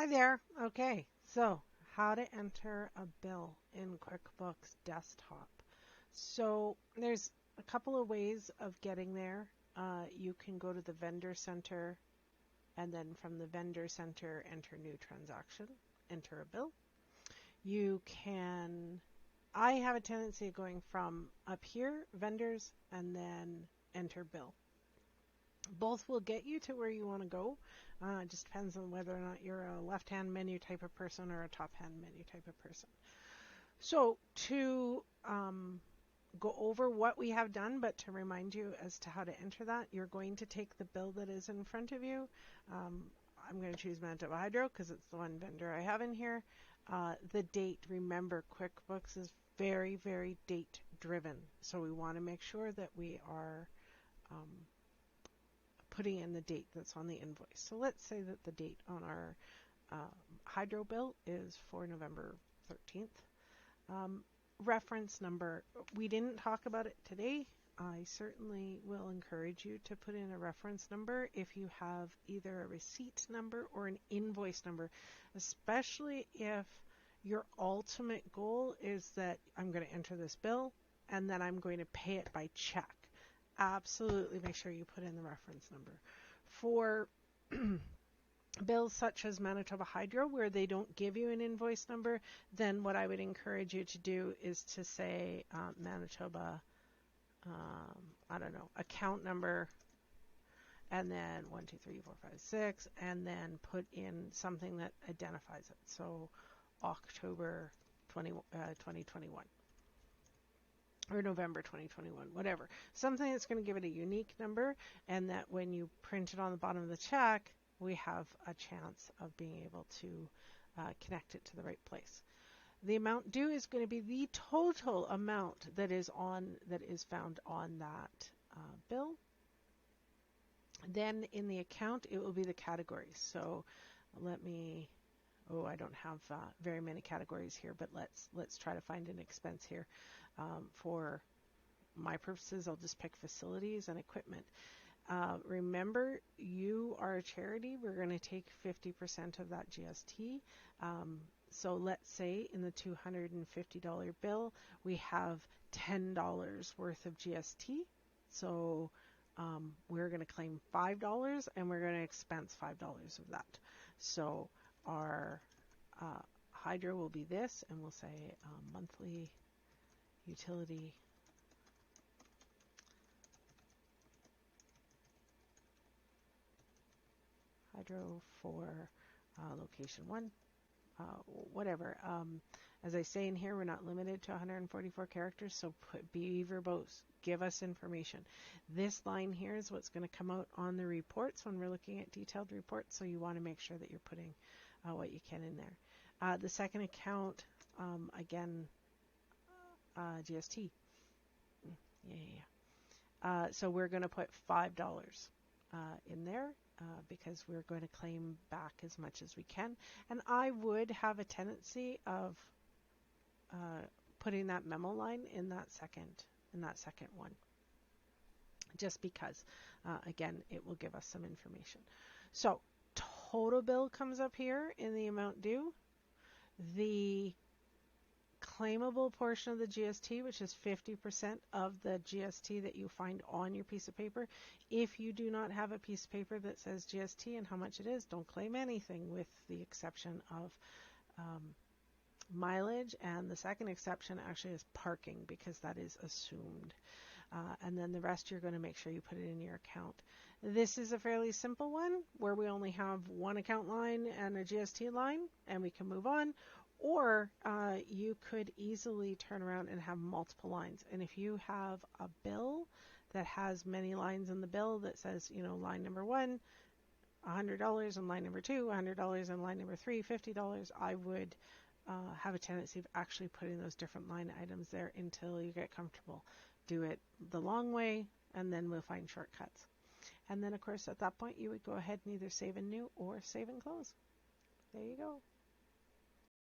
Hi there. Okay, so how to enter a bill in QuickBooks Desktop. So there's a couple of ways of getting there. You can go to the vendor center and then from the vendor center enter new transaction, enter a bill. You can, I have a tendency of going from up here, vendors, and then enter bill. Both will get you to where you want to go. It just depends on whether or not you're a left-hand menu type of person or a top-hand menu type of person. So to go over what we have done, but to remind you as to how to enter that, you're going to take the bill that is in front of you. I'm going to choose Manitoba Hydro because it's the one vendor I have in here. The date, remember QuickBooks is very, very date driven. So we want to make sure that we are putting in the date that's on the invoice. So let's say that the date on our hydro bill is for November 13th. Reference number, we didn't talk about it today. I certainly will encourage you to put in a reference number if you have either a receipt number or an invoice number, especially if your ultimate goal is that I'm going to enter this bill and then I'm going to pay it by check. Absolutely make sure you put in the reference number. For bills such as Manitoba Hydro, where they don't give you an invoice number, then what I would encourage you to do is to say Manitoba, I don't know, account number, and then 1, 2, 3, 4, 5, 6, and then put in something that identifies it. So October 2021. Or November 2021, whatever. Something that's going to give it a unique number, and that when you print it on the bottom of the check, we have a chance of being able to connect it to the right place. The amount due is going to be the total amount that is found on that bill. Then in the account, it will be the categories. So let me. Oh, I don't have very many categories here, but let's try to find an expense here. For my purposes, I'll just pick facilities and equipment. Remember, you are a charity. We're going to take 50% of that GST. So let's say in the $250 bill, we have $10 worth of GST. So we're going to claim $5 and we're going to expense $5 of that. So our hydro will be this, and we'll say monthly utility hydro for location 1, whatever. As I say in here, we're not limited to 144 characters, so be verbose. Give us information. This line here is what's going to come out on the reports when we're looking at detailed reports, so you want to make sure that you're putting what you can in there. The second account, again, GST. So we're going to put $5 in there because we're going to claim back as much as we can. And I would have a tendency of putting that memo line in that second one, just because, again, it will give us some information. So total bill comes up here in the amount due. The claimable portion of the GST, which is 50% of the GST that you find on your piece of paper. If you do not have a piece of paper that says GST and how much it is, don't claim anything, with the exception of mileage, and the second exception actually is parking, because that is assumed. And then the rest you're going to make sure you put it in your account. This is a fairly simple one where we only have one account line and a GST line, and we can move on. Or you could easily turn around and have multiple lines. And if you have a bill that has many lines in the bill that says, line number 1, $100, and line number 2, $100, and line number 3, $50, I would have a tendency of actually putting those different line items there until you get comfortable. Do it the long way, and then we'll find shortcuts. And then, of course, at that point, you would go ahead and either save in new or save and close. There you go.